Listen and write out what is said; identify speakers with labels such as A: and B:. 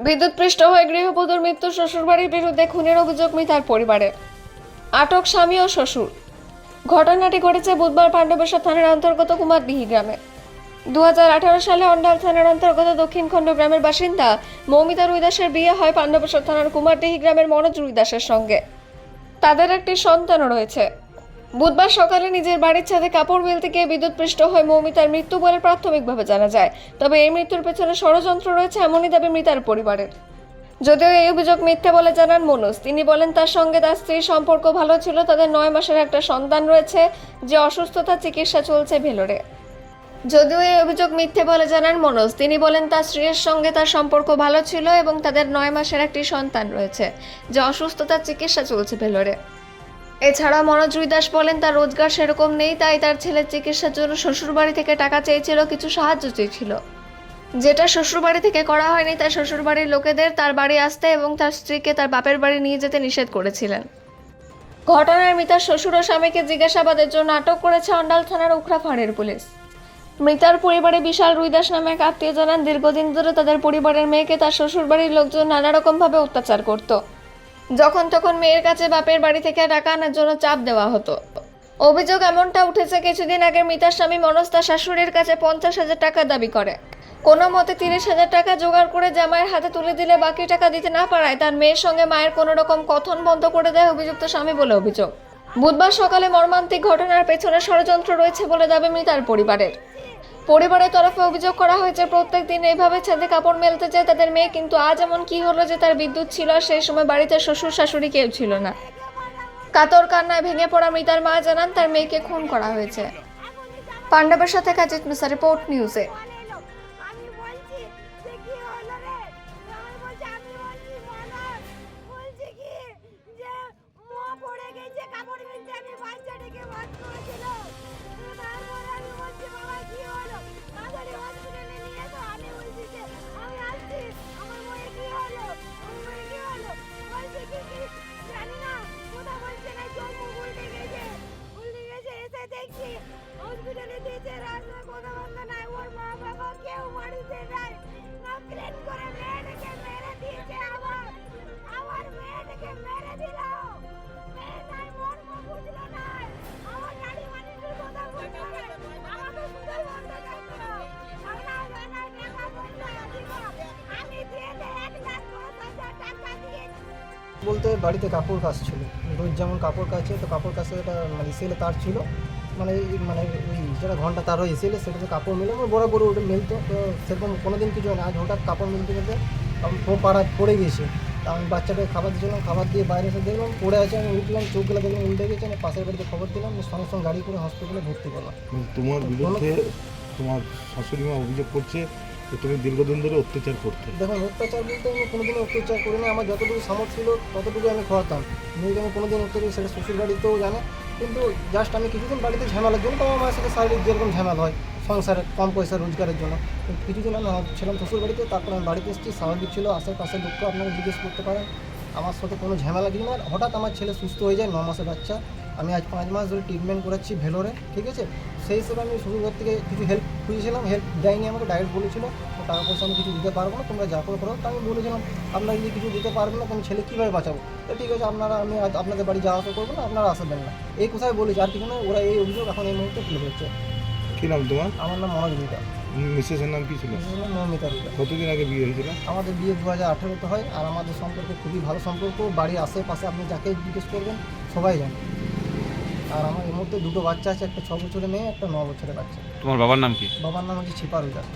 A: বিদ্যুৎপৃষ্ট হয়ে গৃহবধূর মৃত্যু, শ্বশুরবাড়ির বিরুদ্ধে খুনের অভিযোগ মিতার পরিবারের। আটক স্বামী ও শ্বশুর। ঘটনাটি ঘটেছে বুধবার পাণ্ডবেশ্বর থানার অন্তর্গত কুমারডিহি গ্রামে। 2018 সালে অন্ডাল থানার অন্তর্গত দক্ষিণখণ্ড গ্রামের বাসিন্দা মৌমিতা রুইদাসের বিয়ে হয় পাণ্ডবেশ্বর থানার কুমারডিহি গ্রামের মনোজ রুইদাসের সঙ্গে। তাদের একটি সন্তানও রয়েছে। বুধবার সকালে নিজের বাড়ির ছাদে কাপড় মেলতে গিয়ে বিদ্যুৎপৃষ্ট হয়ে মৌমিতার মৃত্যু বলে প্রাথমিকভাবে জানা যায়। তবে এই মৃত্যুর পেছনে ষড়যন্ত্র রয়েছে এমনই দাবি মৃতার পরিবারের। যদিও এই অভিযোগ মিথ্যে বলে জানান মনোজ। তিনি বলেন তার সঙ্গে তার স্ত্রীর সম্পর্ক ভালো ছিল, তাদের 9 মাসের একটা সন্তান রয়েছে, যে অসুস্থতা চিকিৎসা চলছে ভেলোরে। যদিও এই অভিযোগ মিথ্যে বলে জানান মনোজ। তিনি বলেন তার স্ত্রীর সঙ্গে তার সম্পর্ক ভালো ছিল এবং তাদের 9 মাসের একটি সন্তান রয়েছে, যে অসুস্থতার চিকিৎসা চলছে ভেলোরে। এছাড়া মনোজ রুইদাস বলেন তার রোজগার সেরকম নেই, তাই তার ছেলের চিকিৎসার জন্য শ্বশুরবাড়ি থেকে টাকা চেয়েছিল, কিছু সাহায্য চেয়েছিল, যেটা শ্বশুরবাড়ি থেকে করা হয়নি। তাই শ্বশুরবাড়ির লোকেদের তার বাড়ি আসতে এবং তার স্ত্রীকে তার বাপের বাড়ি নিয়ে যেতে নিষেধ করেছিলেন। ঘটনায় মৃতার শ্বশুর ও স্বামীকে জিজ্ঞাসাবাদের জন্য আটক করেছে অন্ডাল থানার উখরা ফাঁড়ির পুলিশ। মৃতার পরিবারে বিশাল রুইদাস নামে এক আত্মীয় জানান দীর্ঘদিন ধরে তাদের পরিবারের মেয়েকে তার শ্বশুরবাড়ির লোকজন নানা রকমভাবে অত্যাচার করত। যখন তখন মেয়ের কাছে বাপের বাড়ি থেকে টাকা আনার জন্য চাপ দেওয়া হতো। অভিযোগ এমনটা উঠেছে, কিছুদিন আগে মৃতার স্বামী মনোজ তার শাশুড়ির কাছে 50,000 টাকা দাবি করে। কোনো মতে 30,000 টাকা জোগাড় করে জামাইয়ের হাতে তুলে দিলে বাকি টাকা দিতে না পারায় তার মেয়ের সঙ্গে মায়ের কোনো রকম কথন বন্ধ করে দেয় অভিযুক্ত স্বামী বলে অভিযোগ। বুধবার সকালে মর্মান্তিক ঘটনার পেছনে ষড়যন্ত্র রয়েছে বলে দাবি মৃতার পরিবারের। পরিবারের তরফে অভিযোগ করা হয়েছে প্রত্যেক দিন এইভাবে ছাদে কাপড় মেলতে যায় তাদের মেয়ে, কিন্তু আজ এমন কি হলো যে তার বিদ্যুৎ ছিল আর সেই সময় বাড়িতে শ্বশুর শাশুড়ি কেউ ছিল না। কাতর কান্নায় ভেঙে পড়া মৃতার মা জানান তার মেয়েকে খুন করা হয়েছে। পাণ্ডবেশ্বর থেকে অজিত মিশ্রা, রিপোর্ট নিউজে।
B: হসপিটালে দিয়েছে, রাস্তায় কথা বন্ধ নাই, ওর মা বাবা কেউ বাড়িতে নাই। প্লেন করে মেয়েটাকে মেরে দিয়েছে, আমার মেয়েটাকে মেরে দিল। মেয়ে নাই, মর্ম বুঝলো না, আমার গাড়ি মানুষের কথা বুঝলো না, আমাকে শুধু বন্ধ করলো। টাকা বন্ধ দিব, আমি দিয়ে 1,10,000 টাকা দিয়েছি।
C: বলতে বাড়িতে কাপড় কাচছিল, রোজ যেমন কাপড় কাচে, তো কাপড় কাচে একটা মানে সেলে তার ছিল, মানে ওই যেটা ঘন্টা তার হয়ে এসেলে সেটাতে কাপড় মেলে বড় বড় ওটা মেলতো। তো সেরকম কোনো দিন কিছু হয় না, আজ হঠাৎ কাপড় মেলতে মেলতে পাড়া পড়ে গিয়েছে। তা আমি বাচ্চাটাকে খাবার দিয়েছিলাম, খাবার দিয়ে বাইরে এসে দেখলাম পড়ে আছে। আমি উঠলাম, চোখগুলো দেখলাম উল্টে গেছে। আমি পাশের বাড়িতে খবর দিলাম, সঙ্গে সঙ্গে গাড়ি করে হসপিটালে ভর্তি করলাম।
D: তোমার বিরুদ্ধে তোমার শাশুড়ি মা অভিযোগ করছে যে তুমি দীর্ঘদিন ধরে অত্যাচার করতে।
C: দেখুন, অত্যাচার বলতে আমি কোনোদিনও অত্যাচার করিনি। আমার যতটুকু সামর্থ্য ছিল ততটুকু আমি খাওয়াতাম। মেয়েকে আমি কোনোদিন অত্যাচার, সেটা শ্বশুর বাড়িতেও জানে। কিন্তু জাস্ট আমি কিছুদিন বাড়িতে ঝামেলার জন্য, তো আমার মায়ের সাথে শারীরিক যেরকম ঝামেলা হয় সংসারে কম পয়সা রোজগারের জন্য, কিন্তু কিছুদিন আমি ছিলাম শ্বশুর বাড়িতে। তারপর আমি বাড়িতে এসেছি, স্বাভাবিক ছিল। আশেপাশের লোককে আপনারা জিজ্ঞেস করতে পারেন, আমার সাথে কোনো ঝামেলা কিছু না। হঠাৎ আমার ছেলে সুস্থ হয়ে যায়, 9 মাসের বাচ্চা। আমি আজ 5 মাস ধরে ট্রিটমেন্ট করাচ্ছি ভেলোরে, ঠিক আছে। সেই হিসেবে আমি শ্বশুরবাড়ি থেকে কিছু হেল্প খুঁজেছিলাম, হেল্প দেয়নি আমাকে। ডাইরেক্ট বলেছিল টাকা পয়সা আমি কিছু দিতে পারবো না, তোমরা যা করে করো। তো আমি বলেছিলাম আপনারা যদি কিছু দিতে পারবেন না, তুমি ছেলে কীভাবে বাঁচাবো? তো ঠিক আছে, আমি আপনাদের বাড়ি যাওয়া আসা করবো না, আপনারা আসবেন না, এই কোথায় বলেছি। আর কিছু না, ওরা এই অভিযোগ এখন এই মুহূর্তে তুলে ধরছে।
D: কী নাম তোমার?
C: আমার নাম মনোজ রুইদাস।
D: মিসেসের নাম কী ছিল?
C: মৌমিতা রুইদাস।
D: কতদিন আগে বিয়ে হয়েছিল?
C: আমাদের বিয়ে 2018-তে হয়। আর আমাদের সম্পর্ক খুবই ভালো সম্পর্ক। বাড়ির আশেপাশে আপনি যাকে জিজ্ঞেস করবেন সবাই জানে। আর আমার এই মুহূর্তে 2টো বাচ্চা আছে, একটা 6 বছরের মেয়ে, একটা 9 বছরের বাচ্চা।
E: তোমার বাবার নাম কি?
C: বাবার নাম হচ্ছে ছিপা রুইদাস।